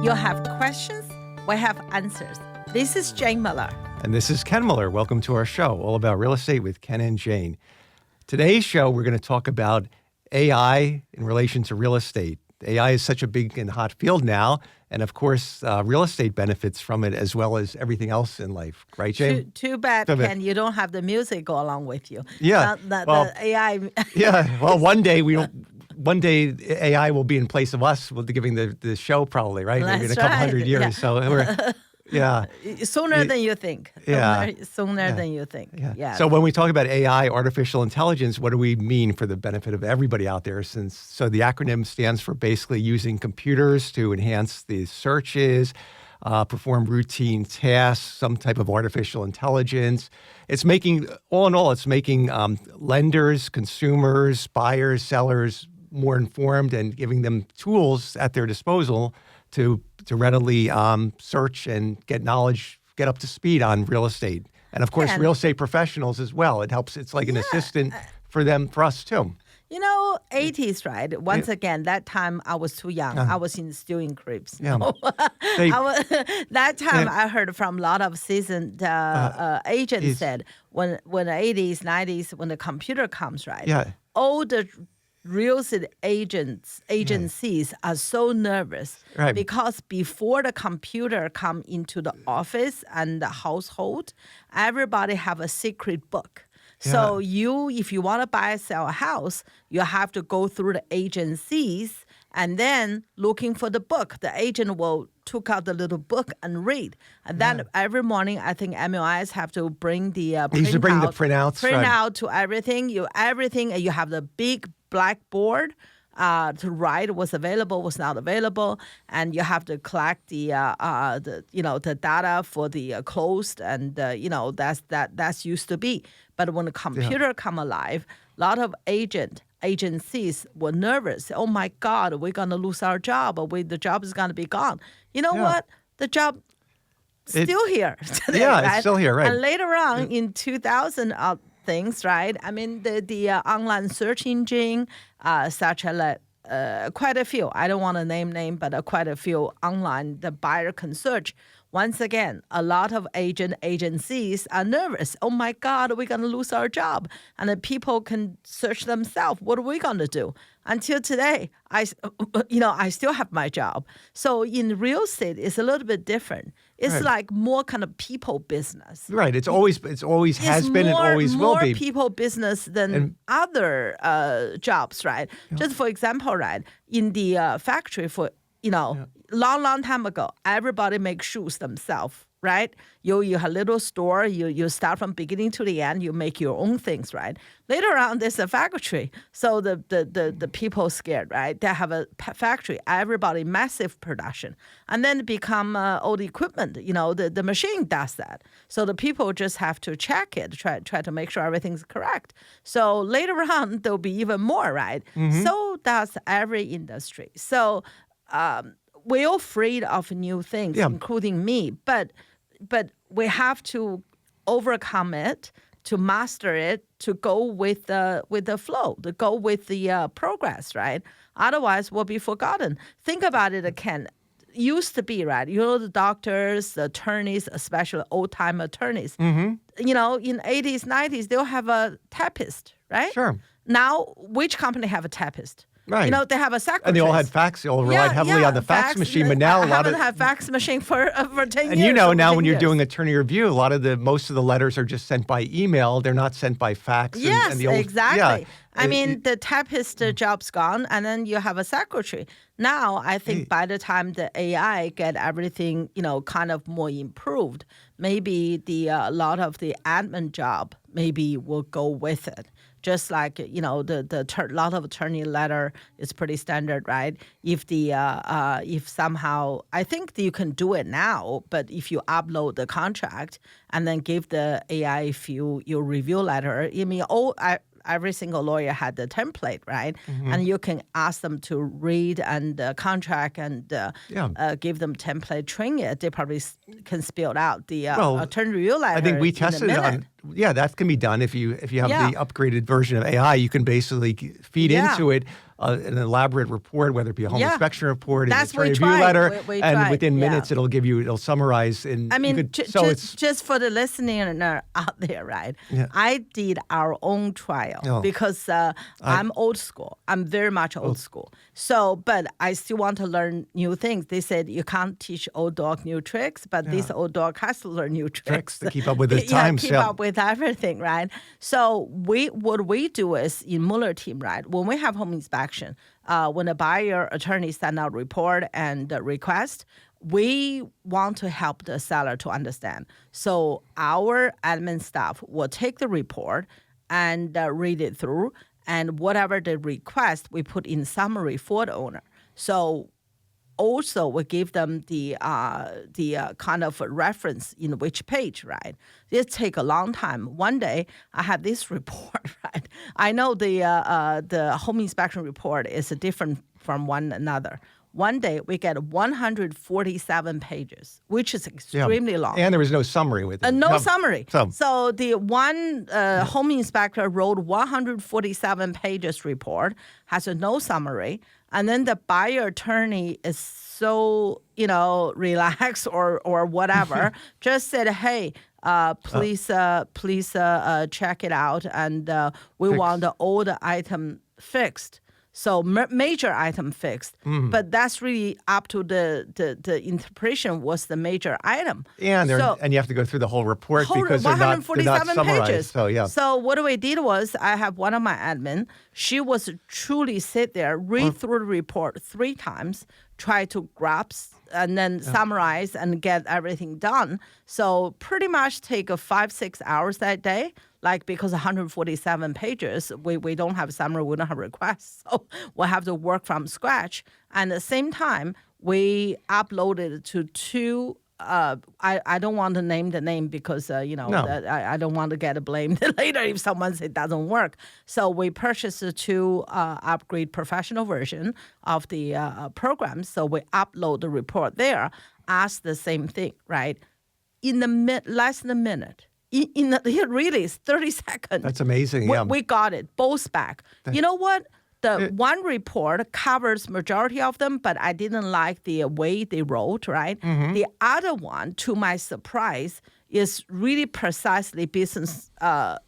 You have questions, we have answers. This is Jane Miller. And this is Ken Miller. Welcome to our show, all about real estate with Ken and Jane. Today's show, we're going to talk about AI in relation to real estate. AI is such a big and hot field now. And of course, real estate benefits from it as well as everything else in life. Right, Jane? Too bad, Ken, you don't have the music go along with you. Yeah. The AI. Yeah. Well, one day AI will be in place of us with giving the show probably, right? That's Maybe in a couple hundred years. Yeah. So we're... Yeah. Sooner than you think. Sooner than you think. Yeah. So when we talk about AI, artificial intelligence, what do we mean for the benefit of everybody out there? So the acronym stands for basically using computers to enhance the searches, perform routine tasks, some type of artificial intelligence. It's making, all in all, it's making lenders, consumers, buyers, sellers more informed and giving them tools at their disposal to readily search and get knowledge, get up to speed on real estate. And of course, real estate professionals as well. It helps. It's like an assistant for us too. You know, 80s, right? Once again, that time I was too young. I was still in cribs. Yeah. That time I heard from a lot of seasoned agents said when the 80s, 90s, when the computer comes, right? Yeah. All the real estate agencies are so nervous because before the computer come into the office and the household, everybody have a secret book. So if you want to buy or sell a house, you have to go through the agencies and then looking for the book. The agent will took out the little book and read. And then every morning, I think MLIs have to bring the printout to everything. You have the big blackboard to write what's available, what's not available, and you have to collect the data for the closed, and that's used to be. But when the computer come alive, a lot of agencies were nervous. Oh my God, we're gonna lose our job, or the job is gonna be gone. You know what? The job still here today, right? It's still here, right? And later on in 2000. Things, right? I mean, the online search engine, such as quite a few. I don't want to name, but quite a few online the buyer can search. Once again, a lot of agencies are nervous. Oh my God, we're going to lose our job. And the people can search themselves. What are we going to do? Until today, I still have my job. So in real estate, it's a little bit different. It's like more kind of people business. Right. It's always has been and always will be. More people business than other jobs, right? Yeah. Just for example, right, in the factory long time ago, everybody makes shoes themselves, right? You have a little store, you start from beginning to the end, you make your own things, right? Later on, there's a factory. So the people scared, right? They have a factory, everybody, massive production. And then become all the equipment, the machine does that. So the people just have to check it, try to make sure everything's correct. So later on, there'll be even more, right? Mm-hmm. So does every industry. So we're all afraid of new things, including me. But we have to overcome it, to master it, to go with the flow, to go with the progress, right? Otherwise, we'll be forgotten. Think about it, Ken. Used to be, right? The doctors, the attorneys, especially old-time attorneys. Mm-hmm. In 80s, 90s, they'll have a typist, right? Sure. Now, which company have a typist? Right. They have a secretary. And they all had fax. They all relied heavily on the fax machine. But now I haven't had fax machine for 10 years. And now when you're doing attorney review, most of the letters are just sent by email. They're not sent by fax. Yes, exactly. Yeah. I mean, the typist job's gone, and then you have a secretary. Now, I think by the time the AI get everything, kind of more improved, maybe a lot of the admin job maybe will go with it. Just like, the lot of attorney letter is pretty standard, right? If somehow, I think you can do it now, but if you upload the contract and then give the AI your review letter, every single lawyer had the template, right? Mm-hmm. And you can ask them to read and contract and give them template, train it. They probably can spill out the attorney review letter. I think we tested it on. Yeah, that can be done if you have the upgraded version of AI. You can basically feed into it an elaborate report, whether it be a home inspection report, an That's attorney we review tried. letter, We and tried. within minutes it'll summarize. And I mean, it's just for the listener out there, right? I did our own trial because I'm old school. I'm very much old school. So, but I still want to learn new things. They said you can't teach old dog new tricks, but this old dog has to learn new tricks to keep up with the times. Keep up with everything, right? So what we do is in Mueller team, right? When we have home inspection, when a buyer attorney send out report and request, we want to help the seller to understand. So our admin staff will take the report and read it through, and whatever the request, we put in summary for the owner. So also we give them the kind of a reference in which page, right? It take a long time. One day I had this report, right? I know the home inspection report is different from one another. One day we get 147 pages, which is extremely long. And there was no summary with it. No summary. So the one home inspector wrote 147 pages report, has no summary. And then the buyer attorney is so, relaxed or whatever, just said, hey, please check it out. And we want the old item fixed. So major item fixed, but that's really up to the interpretation. Was the major item? And you have to go through the whole report because they're not summarized. Pages. So So what we did was I have one of my admin. She was truly sit there, read through the report 3 times, try to grasp and then summarize and get everything done. So pretty much take 5-6 hours that day. Like, because 147 pages, we don't have summary, we don't have requests. So we'll have to work from scratch. And at the same time, we uploaded to 2, I don't want to name the name because, I don't want to get blamed later if someone says it doesn't work. So we purchased 2 upgrade professional version of the program. So we upload the report there, ask the same thing, right? In the less than a minute. Really, it's 30 seconds. That's amazing. We got it, both back. You know what? The one report covers majority of them, but I didn't like the way they wrote, right? Mm-hmm. The other one, to my surprise, is really precisely business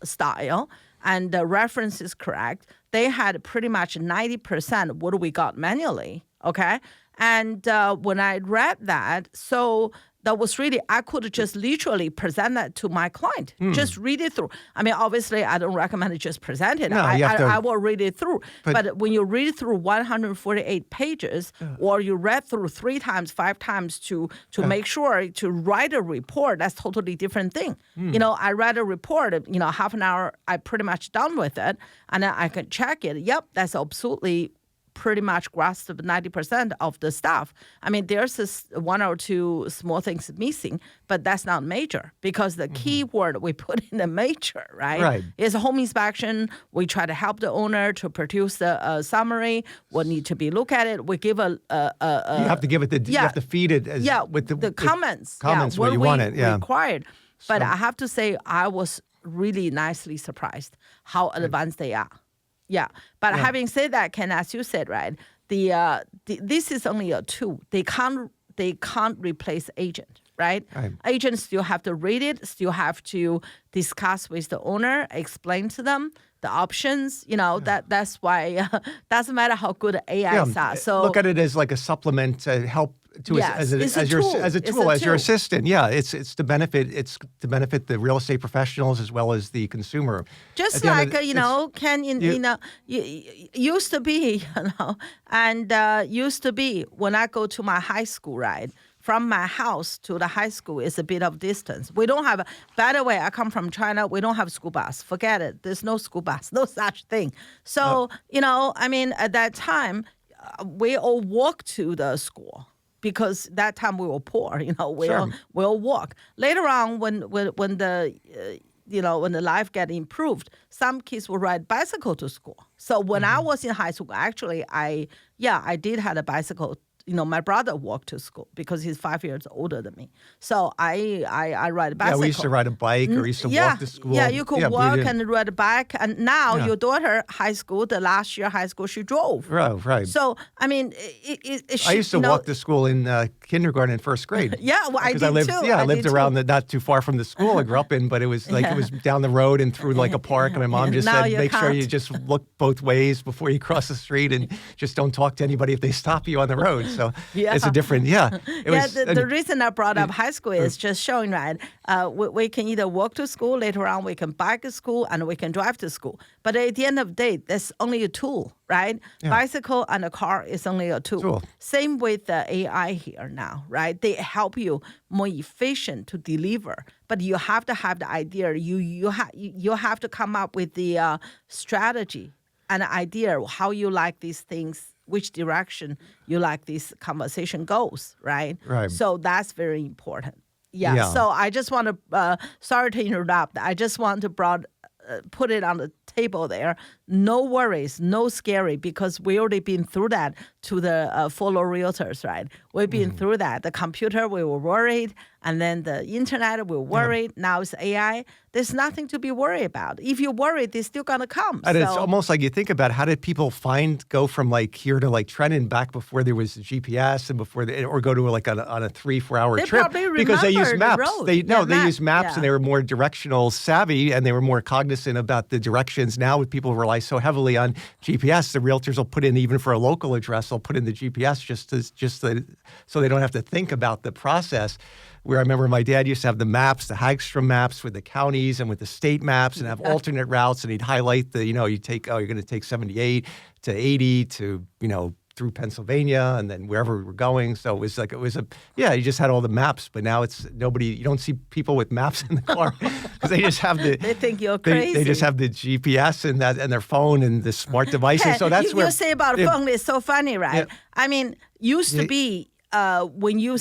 style, and the reference is correct. They had pretty much 90% what we got manually, okay? And when I read that, so that was really, I could just literally present that to my client, just read it through. I mean, obviously, I don't recommend it just present it. No, I will read it through. But when you read through 148 pages, or you read through 3 times, 5 times to make sure to write a report, that's totally different thing. I read a report, half an hour, I pretty much done with it, and then I can check it. Yep, that's absolutely pretty much grasped 90% of the stuff. I mean, there's 1 or 2 small things missing, but that's not major because the key word we put in the major, right? Is a home inspection. We try to help the owner to produce a summary. What need to be looked at it. We give you have to give it you have to feed it with the comments. Comments where you want it. Required. But I have to say, I was really nicely surprised how advanced they are. Yeah, but having said that, Ken, as you said, right, this is only a tool. They can't replace agent, right? Agents still have to read it, still have to discuss with the owner, explain to them the options. That's why doesn't matter how good AIs are. So look at it as like a supplement to help. As a tool, as your assistant. Yeah, it's to benefit the real estate professionals as well as the consumer. Just like Ken, used to be, and used to be when I go to my high school, right? From my house to the high school is a bit of distance. We don't have, by the way, I come from China. We don't have school bus. Forget it. There's no school bus, no such thing. So, at that time, we all walk to the school. Because that time we were poor, we'll walk. Later on, when the life get improved, some kids will ride bicycle to school. So when I was in high school, actually, I did have a bicycle my brother walked to school because he's 5 years older than me. So I ride a bicycle. Yeah, we used to ride a bike or used to walk to school. Yeah, you could walk and ride a bike. And now your daughter, the last year high school, she drove. Right. So, I mean, I used to walk to school in kindergarten and first grade. Yeah, well, I did too. Yeah, I lived around not too far from the school I grew up in, but it was like it was down the road and through like a park. And my mom just said, make sure you just look both ways before you cross the street and just don't talk to anybody if they stop you on the road. So it's a different, the reason I brought up high school is just showing, right? We can either walk to school, later on we can bike to school, and we can drive to school. But at the end of the day, that's only a tool, right? Yeah. Bicycle and a car is only a tool. Same with the AI here now, right? They help you more efficient to deliver, but you have to have the idea. You have to come up with the strategy, an idea how you like these things, which direction you like this conversation goes, right? Right. So that's very important. Yeah. So I just want to, sorry to interrupt. I just want to put it on the table there. No worries, no scary, because we already been through that to the fellow realtors, right? We've been through that. The computer, we were worried, and then the internet, we were worried. Now it's AI. There's nothing to be worried about. If you're worried, they're still going to come. And it's almost like you think about how did people go from like here to like Trenton back before there was GPS and or go to like on a 3-4 hour trip because they use maps. They use maps and they were more directional savvy and they were more cognizant about the directions. Now with people rely so heavily on GPS, the realtors will put in, even for a local address, they'll put in the GPS so they don't have to think about the process. Where I remember my dad used to have the maps, the Hagstrom maps with the counties and with the state maps and have alternate routes, and he'd highlight you're going to take 78 to 80 to, through Pennsylvania and then wherever we were going. So you just had all the maps, but now you don't see people with maps in the car because they just have they think you're crazy. They just have the GPS and their phone and the smart devices. So that's you say about phone is so funny, right? Yeah. I mean, used to be when you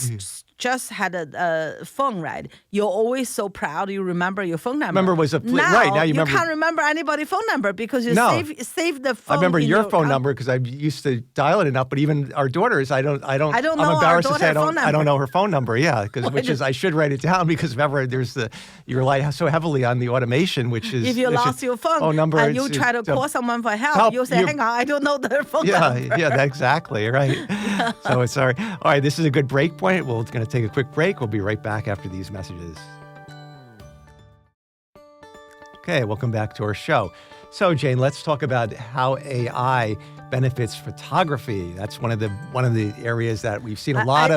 just had a phone, right? You're always so proud you remember your phone number. Now you remember. Can't remember anybody's phone number because you save the phone. I remember your phone number because I used to dial it enough, but even our daughters, I don't know. I'm embarrassed to say I don't know her phone number. Yeah, I should write it down because remember you rely so heavily on the automation, which is if you lost your phone number and you try to call someone for help, you say, "Hang on, I don't know their phone number." Yeah, exactly, right. So it's sorry. All right, this is a good break point. We're going to take a quick break. We'll be right back after these messages. Okay, welcome back to our show. So, Jane, let's talk about how AI benefits photography. That's one of the areas that we've seen a lot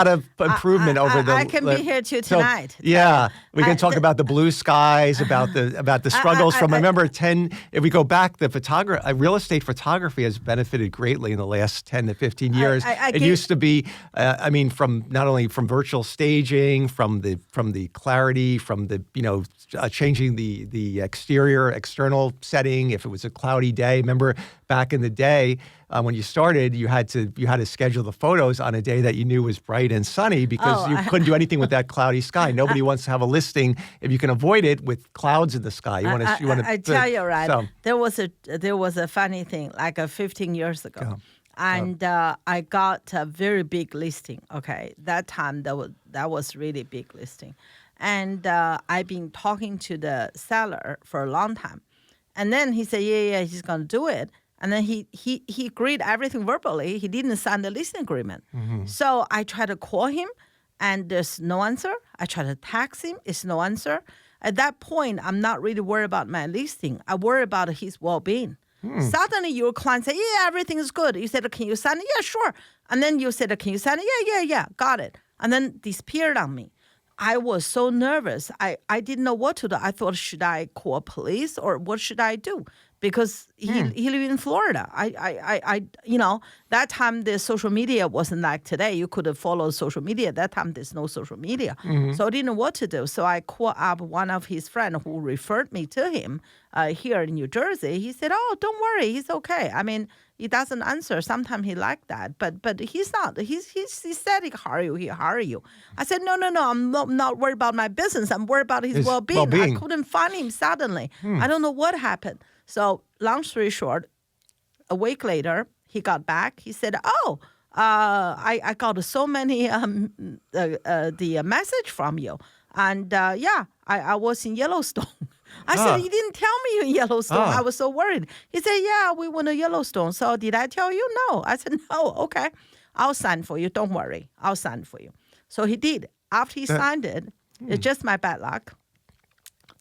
of improvement over the. I can be here too tonight. We can talk about the blue skies, about the struggles from. I remember if we go back, the real estate photography has benefited greatly in the last 10 to 15 years. It used to be, from not only from virtual staging, from the clarity, from the changing the external setting. If it was a cloudy day, remember back in the day when you started, you had to schedule the photos on a day that you knew was bright and sunny because you couldn't do anything with that cloudy sky. Nobody wants to have a listing if you can avoid it with clouds in the sky. I tell you, right? So. There was a funny thing like 15 years ago. And I got a very big listing. Okay, that time that was really big listing, and I've been talking to the seller for a long time, and then he said, yeah, he's gonna do it, and then he agreed everything verbally. He didn't sign the listing agreement. Mm-hmm. So I tried to call him, and there's no answer. I tried to text him, it's no answer. At that point, I'm not really worried about my listing. I worry about his well-being. Suddenly your client said, yeah, everything is good. You said, can you sign it? Yeah, sure. And then you said, can you sign it? Yeah, got it. And then disappeared on me. I was so nervous. I didn't know what to do. I thought, should I call police or what should I do? Because he lived in Florida. That time the social media wasn't like today. You could follow social media. That time there's no social media. Mm-hmm. So I didn't know what to do. So I called up one of his friends who referred me to him here in New Jersey. He said, oh, don't worry. He's okay. I mean, he doesn't answer. Sometimes he like that. But he's not. He said he hire you. I said, no. I'm not worried about my business. I'm worried about his well-being. I couldn't find him suddenly. I don't know what happened. So long story short, a week later, he got back. He said, oh, I got so many the message from you. And I was in Yellowstone. I said, you didn't tell me you're in Yellowstone. I was so worried. He said, yeah, we went to Yellowstone. So did I tell you? No. I said, no, okay. I'll sign for you. Don't worry. I'll sign for you. So he did. After he signed it, it's just my bad luck.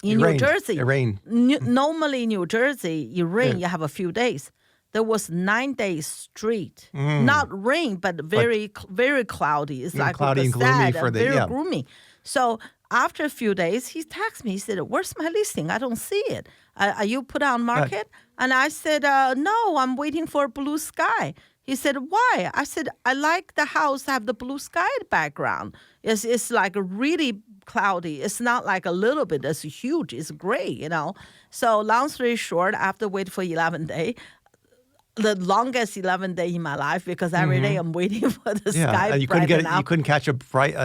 In New Jersey, it rained. Normally in New Jersey, you rain, you have a few days. There was 9 days straight. Not rain, but very cloudy. It's like cloudy and gloomy for the very gloomy. So after a few days, he texted me. He said, where's my listing? I don't see it. Are you put on market? And I said, no, I'm waiting for blue sky. He said, why? I said, I like the house have the blue sky background. It's like really cloudy. It's not like a little bit. It's huge. It's gray, So long story short, after wait for 11 days, the longest 11 day in my life, because every day I'm waiting for the sky you brighten up. You couldn't catch a break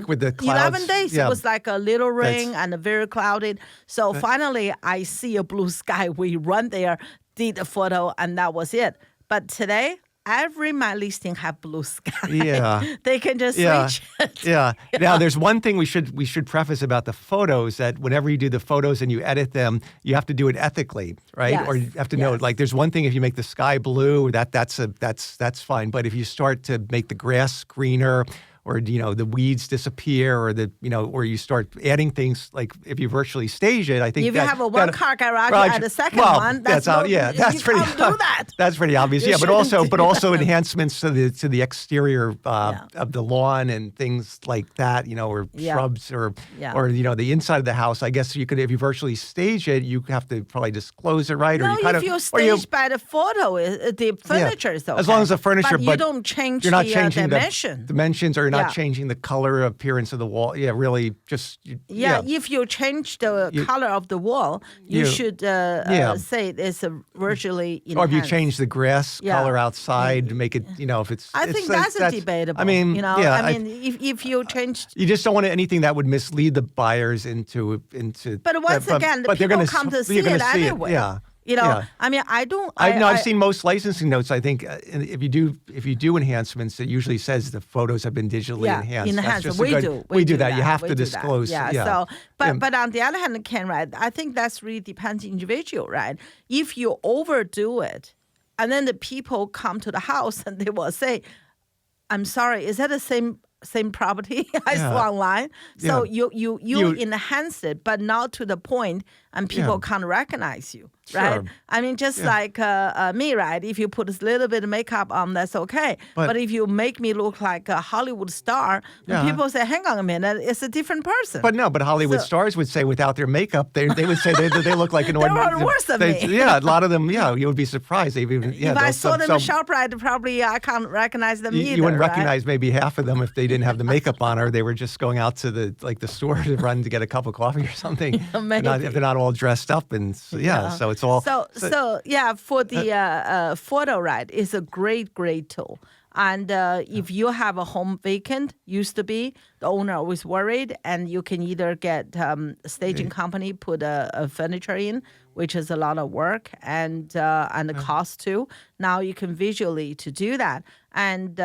with the clouds. 11 days it was like a little rain and very cloudy. So finally I see a blue sky. We run there, did a photo, and that was it. But today, every my listing have blue sky. Yeah. They can just switch it. Yeah. Now, there's one thing we should preface about the photos, that whenever you do the photos and you edit them, you have to do it ethically, right? Yes. Or you have to know, like, there's one thing if you make the sky blue, that's fine. But if you start to make the grass greener, or the weeds disappear, or you start adding things, like if you virtually stage it, I think if you have a one-car garage and a second one, that's pretty. Can't do that. That's pretty obvious. You but also enhancements to the exterior of the lawn and things like that, or shrubs or the inside of the house. I guess you could, if you virtually stage it, you have to probably disclose it, right? No, if you stage by the photo, the furniture is okay. As long as the furniture, but you don't change you're not the changing dimensions, or you're not changing the color appearance of the wall. Yeah, really, just if you change the color of the wall, you should say it's virtually enhanced. Or if you change the grass color outside to make it, if it's. I think that's debatable. I mean, if you changed. You just don't want anything that would mislead the buyers into. But once again, the people come to see it anyway. I mean, I've seen most licensing notes. I think if you do enhancements, it usually says the photos have been digitally enhanced. We do that. You have to disclose. So, but on the other hand, Ken, right? I think that's really depends individual, right? If you overdo it, and then the people come to the house and they will say, "I'm sorry, is that the same property I saw online?" So you enhance it, but not to the point, and people can't recognize you. Right? Sure. I mean, just like me, right? If you put a little bit of makeup on, that's okay. But if you make me look like a Hollywood star, people say, hang on a minute, it's a different person. But Hollywood stars would say without their makeup, they would say they look like an ordinary. They're worse than me. Yeah, a lot of them, you would be surprised. If I saw them in ShopRite, probably I can't recognize them either. You wouldn't recognize maybe half of them if they didn't have the makeup on, or they were just going out to the store to run to get a cup of coffee or something. If they're not all dressed up. And so it's all. For the photo, right, it's a great tool. And if you have a home vacant, used to be, the owner always worried, and you can either get a staging company put a furniture in, which is a lot of work and the cost too. Now you can visually to do that. And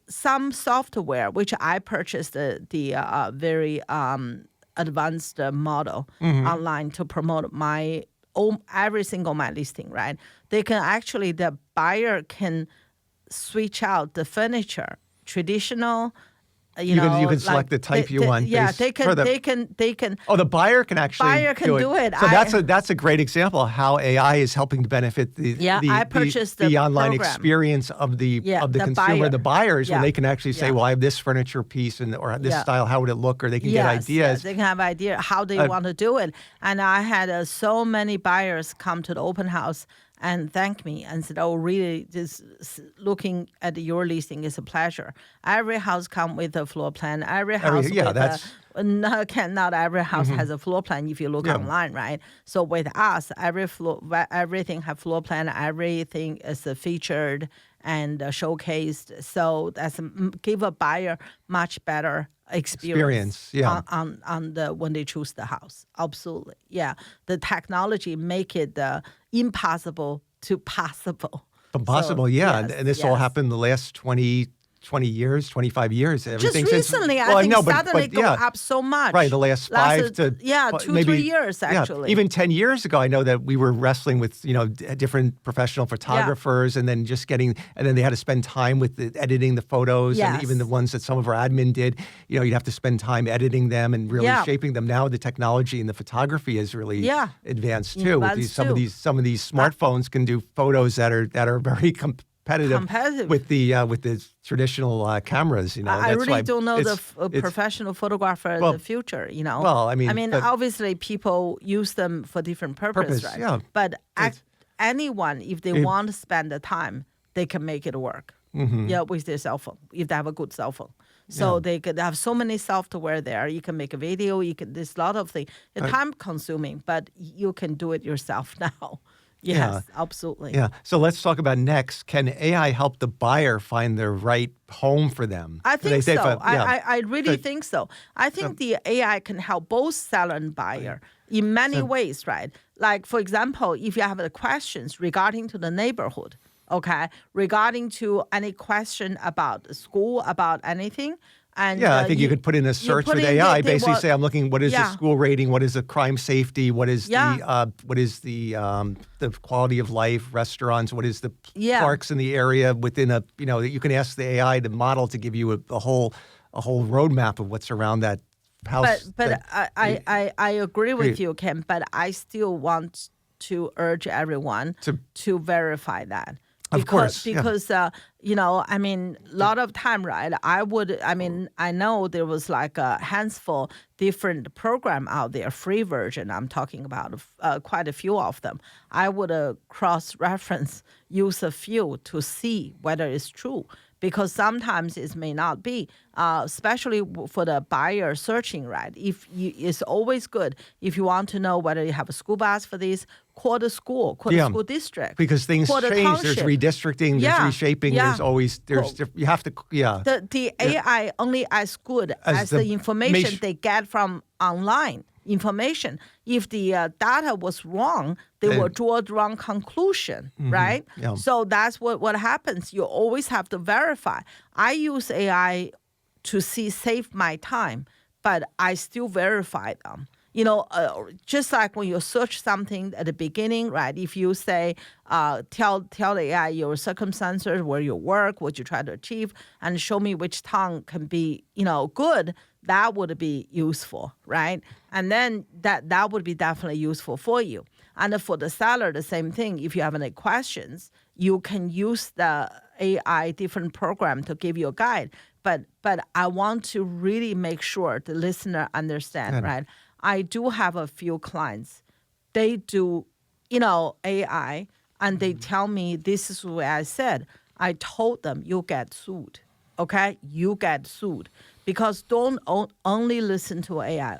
some software, which I purchased the very advanced model online to promote every single my listing, right? They can actually, the buyer can switch out the furniture, traditional, you can select the type you want. Yeah, they can. Oh, the buyer can actually do it. So that's a great example of how AI is helping to benefit I purchased the online program. Experience of the consumer, the buyers, when they can actually say, well, I have this furniture piece or this style, how would it look? Or they can get ideas. Yes, they can have idea how they want to do it. And I had so many buyers come to the open house and thank me and said, oh, really, just looking at your listing is a pleasure. Every house comes with a floor plan. Every house not every house has a floor plan if you look online, right? So with us, everything have floor plan. Everything is featured and showcased. So that's give a buyer much better experience on when they choose the house. Absolutely. Yeah. The technology make it impossible to possible. Possible, So, yeah. yes, And this all yes. happened the last 20 years, 25 years. Just Everything recently, since, I think know, suddenly go up so much. Right, the last 5 to 2-3 years yeah, actually. even 10 years ago, I know that we were wrestling with different professional photographers, and then and then they had to spend time with editing the photos, and even the ones that some of our admin did. You'd have to spend time editing them and really shaping them. Now the technology in the photography is really advanced too. With some of these smartphones can do photos that are very competitive with the traditional cameras. I really don't know the professional photographer in the future. Well, I mean, obviously people use them for different purposes, right? Yeah. But anyone, if they want to spend the time, they can make it work. With their cell phone, if they have a good cell phone. So they could have so many software there. You can make a video. There's a lot of things. It's time consuming, but you can do it yourself now. Yes, absolutely. Yeah. So let's talk about next. Can AI help the buyer find the right home for them? I think so. I really think so. I think the AI can help both seller and buyer in many ways, right? Like, for example, if you have the questions regarding to the neighborhood, regarding to any question about the school, about anything. And, I think you could put in a search with AI. Basically, say I'm looking. What is the school rating? What is the crime safety? What is the quality of life? Restaurants? What is the parks in the area? Within you can ask the AI, the model, to give you a whole roadmap of what's around that house. But I agree with you, Ken. But I still want to urge everyone to verify that. Because a lot of time, right? I know there was like a handful different program out there, free version. I'm talking about quite a few of them. I would cross-reference, use a few to see whether it's true. Because sometimes it may not be, especially for the buyer searching, right? It's always good if you want to know whether you have a school bus for this, call the school district. Because things change. There's redistricting, there's reshaping. There's always, you have to, The AI only as good as the information they get from online information. If the data was wrong, they will draw the wrong conclusion, right? Yeah. So that's what happens. You always have to verify. I use AI to save my time, but I still verify them. Just like when you search something at the beginning, right? If you say, tell the AI your circumstances, where you work, what you try to achieve, and show me which town can be, good, that would be useful, right? And then that would be definitely useful for you. And for the seller, the same thing. If you have any questions, you can use the AI different program to give you a guide. But I want to really make sure the listener understand, right? I do have a few clients. They do, AI, and they tell me this is what I said. I told them, you get sued, okay? You get sued. Because don't only listen to AI.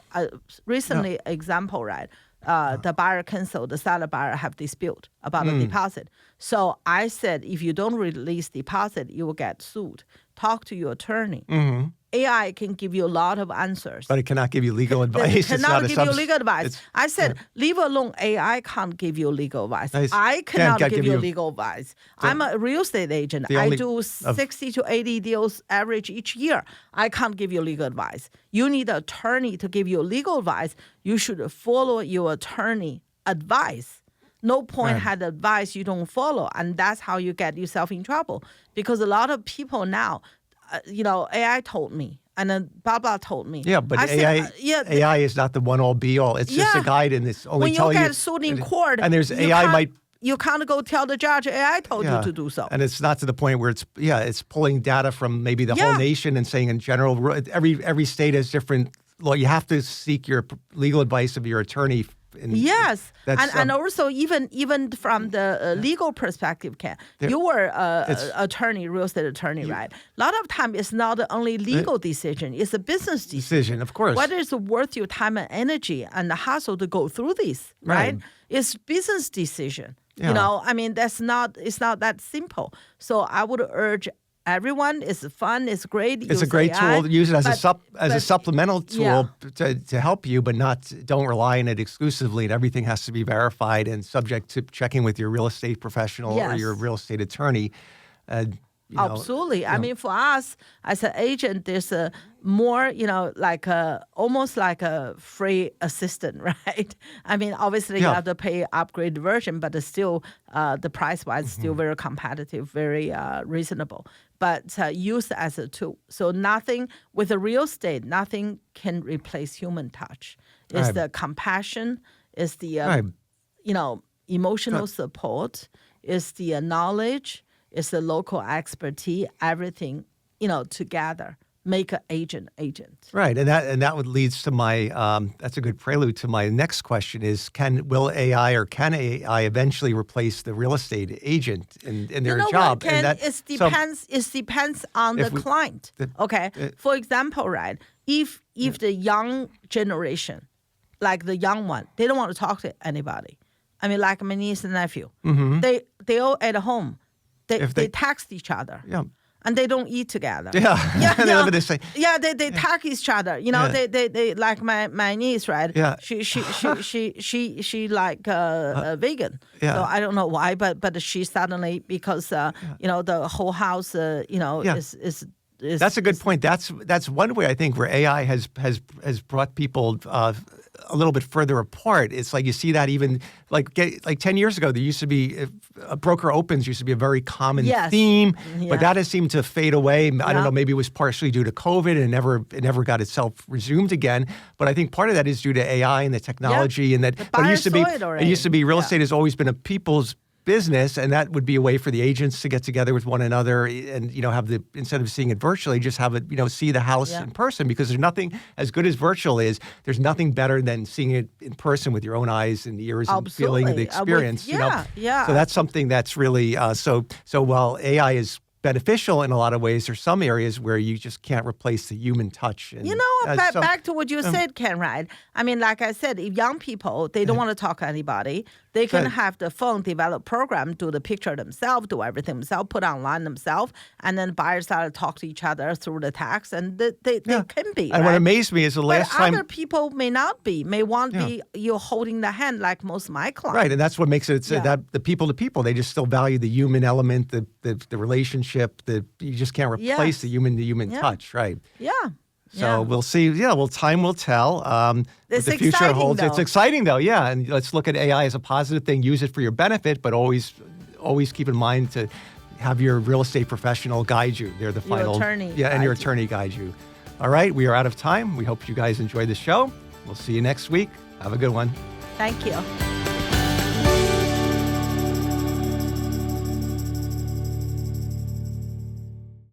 Recently, example, right? The buyer canceled, the seller buyer have dispute about the deposit. So I said, if you don't release deposit, you will get sued. Talk to your attorney. AI can give you a lot of answers. But it cannot give you legal advice. It cannot give you legal advice. I said, leave alone AI can't give you legal advice. I cannot give you legal advice. I'm a real estate agent. I do 60 to 80 deals average each year. I can't give you legal advice. You need an attorney to give you legal advice. You should follow your attorney advice. No point had advice you don't follow. And that's how you get yourself in trouble. Because a lot of people now, AI told me, and then blah, blah told me. Yeah, but AI is not the one all be all. It's just a guide, and it's only telling you. When you get sued in court, and there's AI you can't go tell the judge AI told you to do so. And it's not to the point where it's pulling data from maybe the whole nation and saying in general, every state has different law. You have to seek your legal advice of your attorney. Yes, and also even from the legal perspective, Ken, you were attorney, real estate attorney, right? A lot of time it's not the only legal decision; it's a business decision. Of course. Whether it's worth your time and energy and the hassle to go through this, right? It's business decision. Yeah. It's not that simple. So I would urge everyone. It's fun. It's great. It's a great tool. Use it as a supplemental tool to help you, but don't rely on it exclusively. And everything has to be verified and subject to checking with your real estate professional or your real estate attorney. Absolutely. I mean, for us as an agent, there's a more, almost like a free assistant, right? I mean, obviously you have to pay upgrade version, but it's still the price-wise still very competitive, very reasonable. But used as a tool. So nothing with the real estate, nothing can replace human touch. It's the compassion, it's the emotional support, it's the knowledge. It's the local expertise, everything, together make an agent. Right, and that would leads to my that's a good prelude to my next question is can AI eventually replace the real estate agent in their job? Ken, it depends on the client. For example, right, if the young generation, like the young one, they don't want to talk to anybody. I mean, like my niece and nephew, they all at home. They text each other. Yeah. And they don't eat together. They text each other. They like my niece, right? Yeah. She like vegan. Yeah. So I don't know why, but she suddenly because the whole house is that's a good point. That's one way I think where AI has brought people a little bit further apart. It's like you see that even like 10 years ago, there used to be a broker opens used to be a very common theme, but that has seemed to fade away. I don't know, maybe it was partially due to COVID and it never got itself resumed again. But I think part of that is due to AI and the technology and that. But it used to be real estate has always been a people's business, and that would be a way for the agents to get together with one another and have instead of seeing it virtually, just have it see the house in person, because there's nothing as good as virtual is. There's nothing better than seeing it in person with your own eyes and ears and feeling the experience. So that's something that's really so while AI is beneficial in a lot of ways, there's some areas where you just can't replace the human touch. And, back to what you said, Ken, right? I mean, like I said, if young people, they don't want to talk to anybody, they can have the phone develop program, do the picture themselves, do everything themselves, put online themselves, and then buyers start to talk to each other through the text, and they can be. And what amazed me is the last time... other people may not be, may want to be you holding the hand like most of my clients. Right, and that's what makes it that the people to people, they just still value the human element, the relationship, you just can't replace the human touch, right? Yeah. So we'll see. Yeah, time will tell. It's what the future holds. Though. It's exciting, though. Yeah, and let's look at AI as a positive thing. Use it for your benefit, but always keep in mind to have your real estate professional guide you. They're the final attorney. Yeah, and your attorney guide you. All right, we are out of time. We hope you guys enjoyed the show. We'll see you next week. Have a good one. Thank you.